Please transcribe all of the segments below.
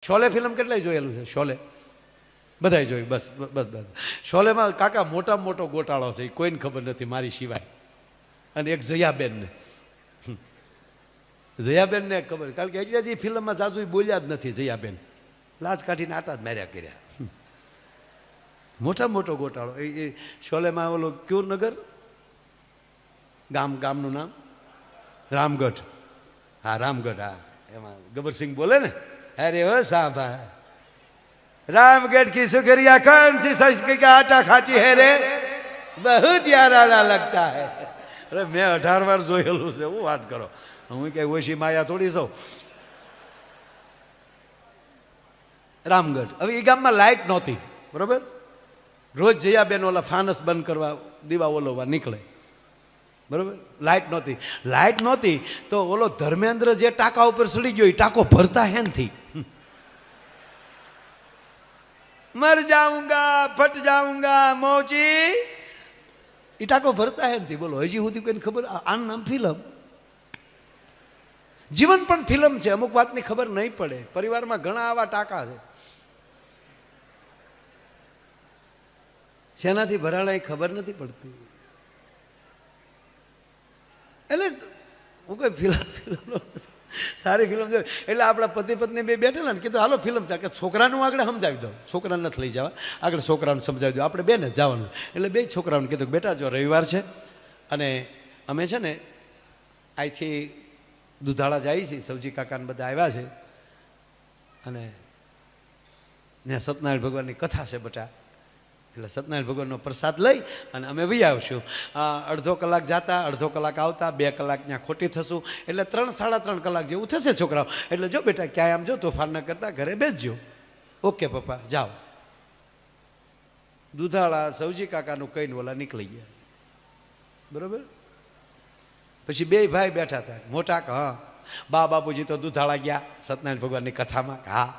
Sholay film કેટલાય જોયેલું છે? શોલે બધાય જોયું? બસ બસ બસ. શોલેમાં કાકા મોટામાં મોટો ગોટાળો છે, એ કોઈને ખબર નથી મારી સિવાય. અને એક જયાબેનને ખબર, કારણ કે હજી ફિલ્મમાં જાજુ બોલ્યા જ નથી. જયાબેન લાજ કાઢીને આટા જ માર્યા કર્યા. મોટામાં મોટો ગોટાળો. એ શોલેમાં ઓલો કયું નગર, ગામનું નામ રામગઢ. હા રામગઢ. હા એમાં ગબ્બરસિંહ બોલે ને, अरे ओ साहबा रामगढ़ की सुगरिया कौन सी सब्जी का आटा खाती है रे, बहुत यारा लगता है. अरे मैं 18 વાર જોયેલું છે. હું વાત કરો, હું કઈ ઓછી માયા થોડી છું. રામગઢ. હવે એ ગામમાં લાઇટ નહોતી, બરોબર. રોજ જયાબેન ઓલા ફાનસ બંધ કરવા, દીવા ઓલોવા નીકળે, બરોબર. લાઇટ નહોતી તો ઓલો ધર્મેન્દ્ર જે ટાંકા ઉપર ચડી ગયો, એ ટાંકો ભરતા હેનથી મર જાઉંગા ફટ જાઉંગા મોચી, એ ટાંકો ભરતા હેનથી. બોલો હજી સુધી કોઈને ખબર? આનું નામ ફિલ્મ. જીવન પણ ફિલ્મ છે. અમુક વાતની ખબર નહીં પડે. પરિવારમાં ઘણા આવા ટાંકા છે, શેનાથી ભરાણા એ ખબર નથી પડતી. એટલે હું કોઈ ફિલ્મ સારી ફિલ્મ જોઈ એટલે આપણા પતિ પત્ની બે બેઠેલા ને કીધું હાલો ફિલ્મ ચાલે, કે છોકરાનું આગળ સમજાવી દો. છોકરાને નથી લઈ જવા, આગળ છોકરાને સમજાવી દો, આપણે બેને જવાનું. એટલે બે છોકરાઓને કીધું કે બેટા જો રવિવાર છે અને અમે છે ને અહીંથી દુધાળા જઈએ છીએ, સવજી કાકાને બધા આવ્યા છે અને ને સત્યનારાયણ ભગવાનની કથા છે બેટા, એટલે સત્યનારાયણ ભગવાનનો પ્રસાદ લઈ અને અમે વહી આવશું. અડધો કલાક જતા, અડધો કલાક આવતા, 2 કલાક ત્યાં ખોટી થશું, એટલે 3-3.5 કલાક જેવું થશે છોકરાઓ. એટલે જો બેટા ક્યાંય આમ જો તોફાન ન કરતા ઘરે બેસજો. ઓકે પપ્પા જાઓ. દુધાળા સવજી કાકાનું કહીને ઓલા નીકળી ગયા, બરોબર. પછી 2 ભાઈ બેઠા હતા મોટા, હા બા બાપુજી તો દુધાળા ગયા સત્યનારાયણ ભગવાનની કથામાં. હા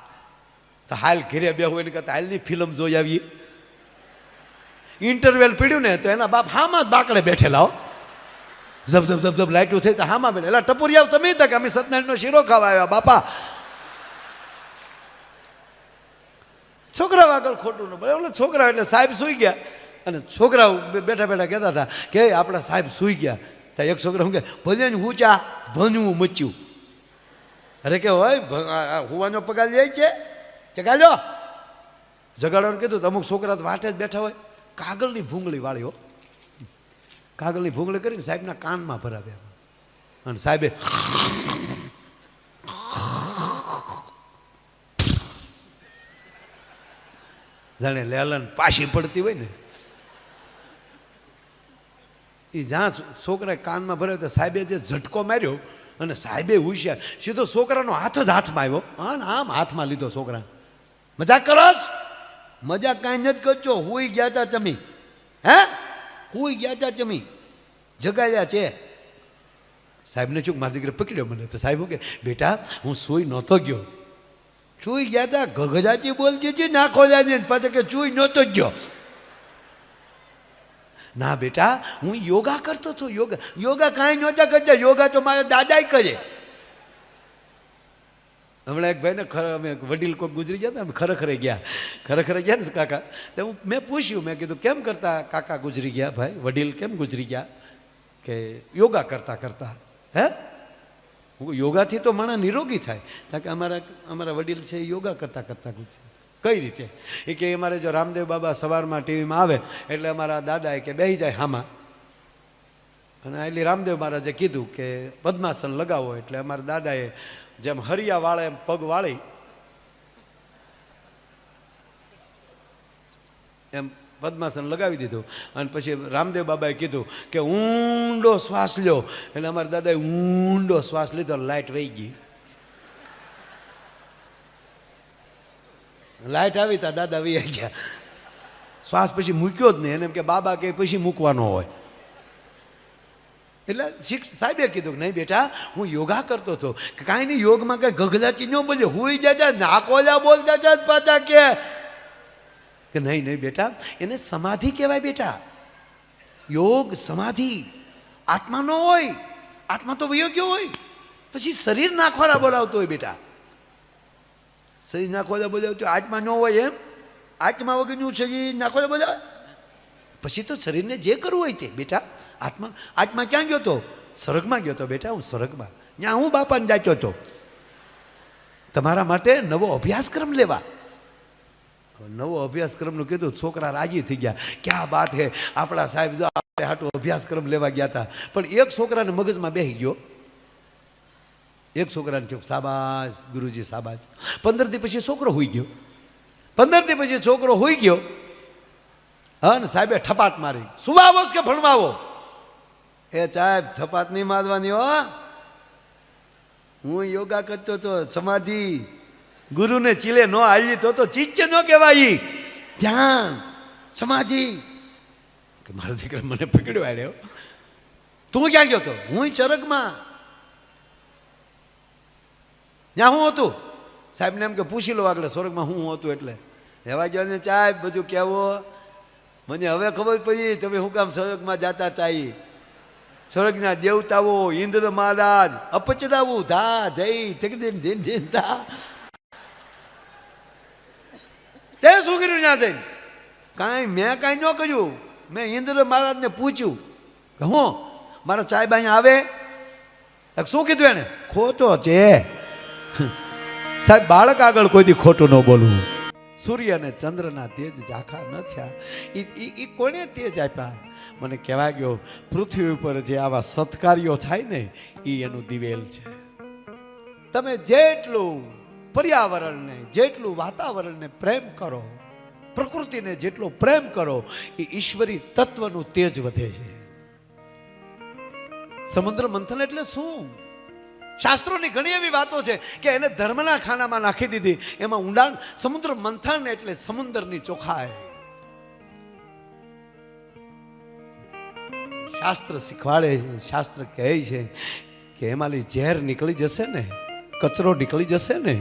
તો હાલ ઘરે બેહું એને કરતા હાલની ફિલ્મ જોઈ આવીએ. ઇન્ટરવેલ પીડ્યું ને તો એના બાપ હામાં જ બાકડે બેઠેલા હો, જબ જબ જબ જબ લાઈટું થઈ તો હામાં બેઠે. એટલે ટપુરિયા તમે તક અમે સત્યનારાયણનો શીરો ખાવા આવ્યા બાપા. છોકરાઓ આગળ ખોટું ન બોલે. એટલે છોકરાઓ એટલે સાહેબ સૂઈ ગયા અને છોકરાઓ બેઠા બેઠા કહેતા હતા કે આપણા સાહેબ સૂઈ ગયા. તો એક છોકરા શું કે ભજન ઊંચા ભણવું મચ્યું. અરે કે હોય હુવાનો પગાર લે છે, જગાડ્યો. જગાડવાનું કીધું તો અમુક છોકરા તો વાટે જ બેઠા હોય, કાગળની ભૂંગળી વાળી હો, કાગળની ભૂંગળી કરીને સાહેબના કાનમાં ભરાવ્યા. અને સાહેબે જાણે લેલન પાછી પડતી હોય ને એ જ્યાં છોકરાએ કાનમાં ભરાવ્યો તો સાહેબે જે ઝટકો માર્યો અને સાહેબે હોશિયાર સીધો છોકરાનો હાથ જ હાથમાં આવ્યો. હા ને આમ હાથમાં લીધો છોકરા. મજાક કરો? મજાક કાંઈ નથી કરજો. હુઈ ગયા હતા તમે, હે હુઈ ગયા હતા તમે, જગાડ્યા છે. સાહેબને ચૂક મારી દીકરી પકડ્યો મને. તો સાહેબ કે બેટા હું સુઈ નહોતો ગયો. સુઈ ગયા હતા ગગજાચી બોલતી હતી નાખો જાય પાછા કે સુઈ નહોતો ગયો. ના બેટા હું યોગા કરતો હતો. યોગા કાંઈ નહોતા કરતા, યોગા તો મારા દાદાએ કરે. હમણાં એક ભાઈને અમે વડીલ કોઈ ગુજરી ગયા હતા, અમે ખરેખરે ગયા ને કાકા. તો મેં પૂછ્યું, મેં કીધું કેમ કરતા કાકા ગુજરી ગયા ભાઈ, વડીલ કેમ ગુજરી ગયા? કે યોગા કરતા કરતા. હે યોગાથી તો માણસ નિરોગી થાય. કારણ કે અમારા વડીલ છે એ યોગા કરતા કરતા ગુજરી. કઈ રીતે? એ કે અમારે જો રામદેવ બાબા સવારમાં ટીવીમાં આવે એટલે અમારા દાદાએ કે બેસી જાય હામાં, અને એટલે રામદેવ મહારાજે કીધું કે પદ્માસન લગાવો. એટલે અમારા દાદાએ જેમ હરિયા વાળે એમ પગ વાળી એમ પદ્માસન લગાવી દીધું. અને પછી રામદેવ બાબાએ કીધું કે ઊંડો શ્વાસ લ્યો. એટલે અમારા દાદાએ ઊંડો શ્વાસ લીધો, લાઇટ વહી ગઈ. લાઇટ આવી તા દાદા વહી ગયા. શ્વાસ પછી મૂક્યો જ નહીં. એને એમ કે બાબા કે પછી મૂકવાનો હોય. એટલે સાહેબે કીધું કે નહીં બેટા હું યોગા કરતો હતો. કાંઈ નહીં, યોગમાં કઈ ગગલાચી ન બોલે, હુઈ જતા નાકોલા બોલતા હતા પાછા કે નહીં નહીં બેટા એને સમાધિ કહેવાય. બેટા યોગ સમાધિ આત્મા નો હોય. આત્મા તો વયો ગયો હોય, પછી શરીર નાખવાના બોલાવતો હોય. બેટા શરીર નાખો બોલાવ તો આત્મા ન હોય એમ? આત્મા વગરનું શરીર નાખો બોલાવે? પછી તો શરીરને જે કરવું હોય તે. બેટા આત્મા ક્યાં ગયો તો? સ્વર્ગમાં ગયો તો બેટા, હું સ્વર્ગમાં. ત્યાં હું બાપાને જાચ્યો હતો તમારા માટે નવો અભ્યાસક્રમ લેવા. નવો અભ્યાસક્રમનું કીધું, છોકરા રાજી થઈ ગયા. ક્યાં વાત હે, આપણા સાહેબ જો આપણે હાટો અભ્યાસક્રમ લેવા ગયા હતા. પણ એક છોકરાને મગજમાં બેસી ગયો. એક છોકરાને થયું શાબાશ ગુરુજી શાબાશ. 15 દી પછી છોકરો હોઈ ગયો. 15 દી પછી છોકરો હોઈ ગયો. હા ને સાહેબે ઠપાટ મારી, સુવાવો કે ભણવાવો? એ સાહેબ થપાત નહીં મારવાની હો, હું યોગા કરતો તો સમાધિ ગુરુને ચીલે ન આવી તો ચીચે ન કહેવાય. ધ્યાન સમાધિ. કે મારા દીકરા મને પકડ્યો આવ્યો. તું ક્યાં ગયો તો? હું ચરગમાં. ત્યાં હું હતું? સાહેબને એમ કે પૂછી લો આગળ સ્વર્ગમાં હું હતું. એટલે એવા ગયો ને સાહેબ બધું કહેવો. મને હવે ખબર પડી તમે હું કામ સ્વર્ગમાં જતા હતા. સ્વર્ગના દેવતાઓ ઇન્દ્ર મહારાજ અપચદાવું ધા જઈ થા. તે શું કર્યું ત્યાં જઈને? કાંઈ મેં કાંઈ ન કર્યું. મેં ઇન્દ્ર મહારાજને પૂછ્યું કે હું મારા સાહેબ અહીંયા આવે? શું કીધું એને? ખોટો છે સાહેબ, બાળક આગળ કોઈ દી ખોટું ન બોલવું. સૂર્ય અને ચંદ્રના તેજ ઝાંખા ન થયા. એ કોને તેજ આપ્યા? મને કહેવા ગયો પૃથ્વી ઉપર જે આવા સત્કાર્યો થાય ને એ એનું દિવેલ છે. તમે જેટલું પર્યાવરણને, જેટલું વાતાવરણને પ્રેમ કરો, પ્રકૃતિને જેટલો પ્રેમ કરો, એ ઈશ્વરી તત્વનું તેજ વધે છે. સમુદ્ર મંથન એટલે શું? શાસ્ત્રોની ઘણી એવી વાતો છે કે એને ધર્મના ખાનામાં નાખી દીધી. એમાં ઊંડાણ. સમુદ્ર મંથન એટલે સમુદ્રની ચોખાઈ. શાસ્ત્ર શીખવાડે છે, શાસ્ત્ર કહે છે કે એમાંથી ઝેર નીકળી જશે ને, કચરો નીકળી જશે ને,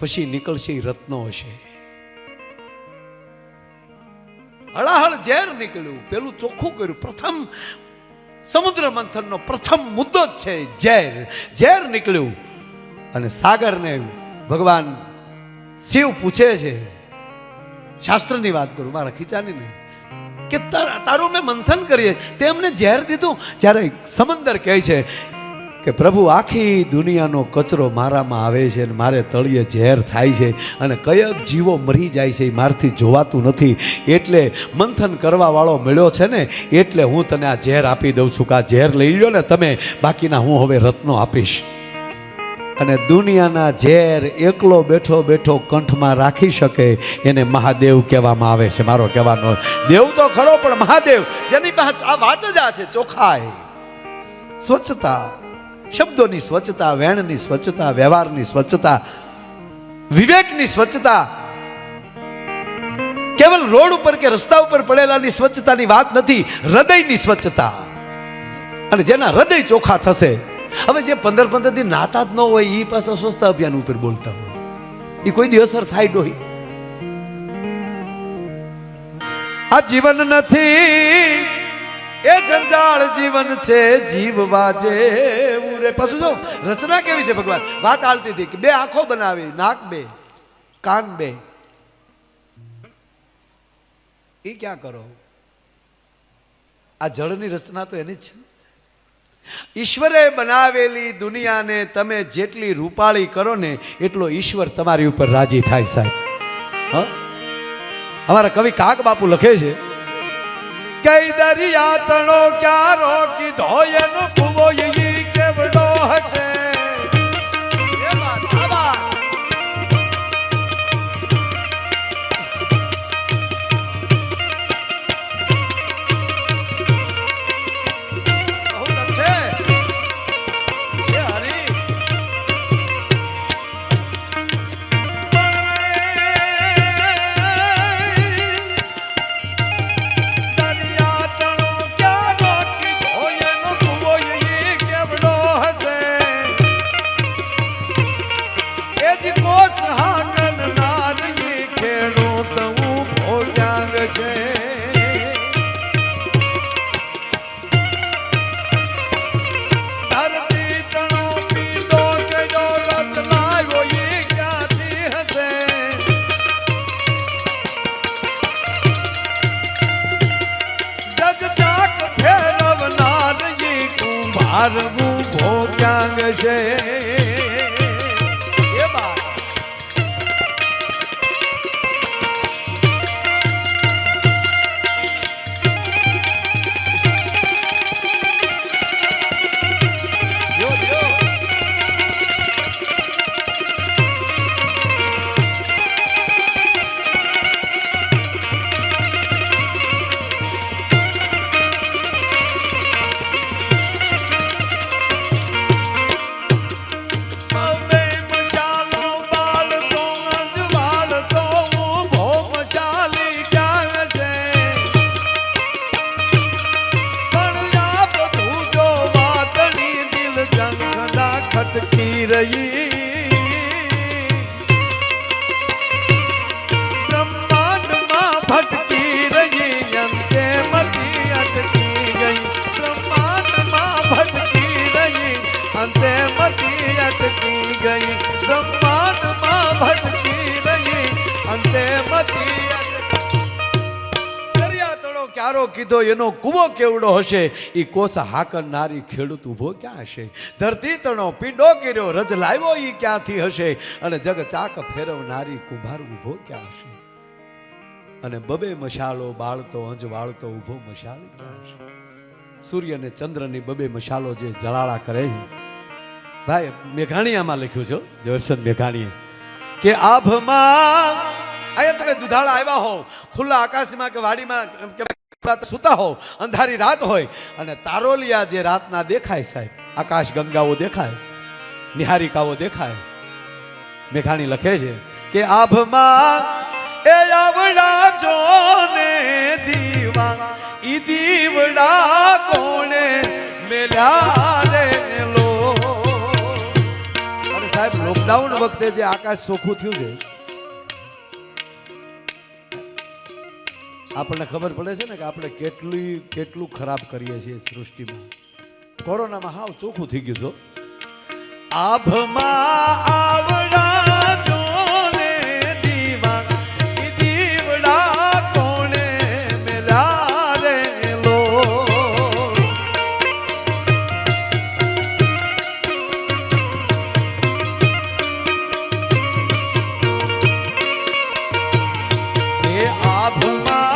પછી નીકળશે એ રત્નો હશે. હળાહળ ઝેર નીકળ્યું, પેલું ચોખ્ખું કર્યું. પ્રથમ સમુદ્ર મંથનનો પ્રથમ મુદ્દો જ છે ઝેર. ઝેર નીકળ્યું અને સાગરને ભગવાન શિવ પૂછે છે, શાસ્ત્રની વાત કરું મારા ખીચાની નહીં, કે તારું મેં મંથન કરીએ તેમને ઝેર દીધું. જ્યારે સમંદર કહે છે કે પ્રભુ આખી દુનિયાનો કચરો મારામાં આવે છે અને મારે તળિયે ઝેર થાય છે અને કયક જીવો મરી જાય છે એ મારથી જોવાતું નથી. એટલે મંથન કરવા વાળો મળ્યો છે ને, એટલે હું તને આ ઝેર આપી દઉં છું કે આ ઝેર લઈ લ્યો ને તમે, બાકીના હું હવે રત્નો આપીશ. અને દુનિયાના ઝેર એકલો બેઠો બેઠો કંઠમાં રાખી શકે એને મહાદેવ કહેવામાં આવે છે. મારો કહેવાનો દેવ તો ખરો, પણ મહાદેવ જેની પાસે આ વાત જ આ છે, ચોખાઈ, સ્વચ્છતા, શબ્દોની સ્વચ્છતા, વેણની સ્વચ્છતા, વ્યવહારની સ્વચ્છતા, વિવેકની સ્વચ્છતા. કેવલ રોડ ઉપર કે રસ્તા ઉપર પડેલાની સ્વચ્છતાની વાત નથી, હૃદયની સ્વચ્છતા. અને જેના હૃદય ચોખ્ખા થશે. હવે જે 15 દિન નાતા જ ન હોય એ પાછા સ્વચ્છતા અભિયાન ઉપર બોલતા હોય, એ કોઈ દી અસર થાય ડોહી? આ જીવન નથી, એ જંજાળ જીવન છે, જીવવા જેવું રે. પાછું જો રચના કેવી છે ભગવાન. વાત હાલતી હતી કે 2 આંખો બનાવી, નાક 2, કાન 2. એ ક્યાં કરો? આ જળની રચના તો એની જ છે. ઈશ્વરે બનાવેલી દુનિયાને તમે જેટલી રૂપાળી કરો ને એટલો ઈશ્વર તમારી ઉપર રાજી થાય સાહેબ. અમારા કવિ કાક બાપુ લખે છે, કઈ દરિયા તણો ક્યારો કીધો એનો કુવો ઈ કેવડો હશે. હારવું ભો ક્યાંગ છે એ બા ખટકી રહી બ્રહ્માંડમાં ભટકી રહી અંતે મતી અટકી ગઈ બ્રહ્માંડમાં ભટકી રહી અંતે મતી અટકી ગઈ બ્રહ્માંડમાં ભટકી રહી અંતે મતી ક્યારો કીધો એનો કૂવો કેવડો હશે ઈ કોસ હાકર નારી ખેડૂત ઊભો ક્યાં હશે ધરતી તણો પીડો કર્યો રજ લાવ્યો ઈ ક્યાંથી હશે અને જગ ચાક ફેરવનારી કુંભાર ઊભો ક્યાં હશે અને બબે મશાલો બાળતો અંજ વાળતો ઊભો મશાલી ક્યાં હશે સૂર્ય ને ચંદ્ર ની બબે મશાલો જે જળાળા કરે ભાઈ મેઘાણીયામાં લખ્યું છે જવર્સન મેઘાણીએ કે આભમાં અહીંયા તમે દુધાળા આવ્યા હો ખુલ્લા આકાશમાં કે વાડીમાં સુતા હો અંધારી રાત હોય અને તારોલિયા જે રાતના દેખાય સાહેબ આકાશ ગંગાઓ દેખાય નિહારિકાઓ દેખાય મેઘાણી લખે છે કે આભમાં એ આવડા જોને દીવા ઈ દીવડા કોણે મેલ્યા રે લો અને સાહેબ લોકડાઉન વખતે જે આકાશ ચોખ્ખું થયું છે આપણને ખબર પડે છે ને કે આપણે કેટલું ખરાબ કરીએ છીએ સૃષ્ટિમાં કોરોનામાં હાવ ચોખ્ખું થઈ ગયું તો આભમાં આવડા જોને દીવા ઈ દીવડા કોણે મેલ્યા રે લો એ આભમાં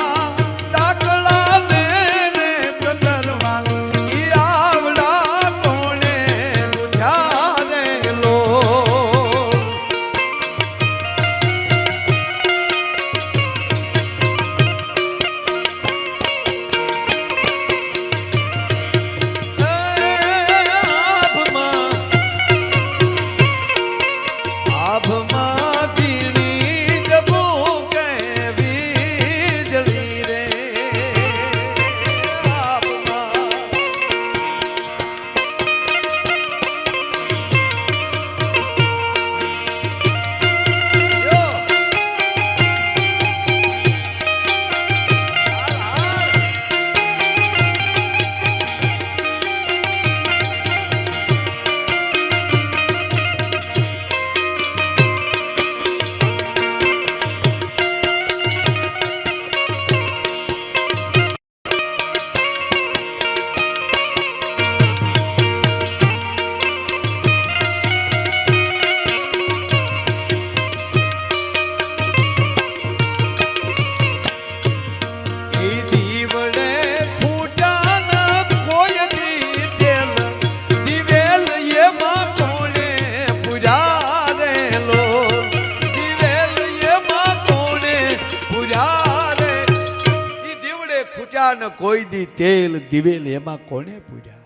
કોઈ દી તેલ દિવેલ એમાં કોને પૂર્યા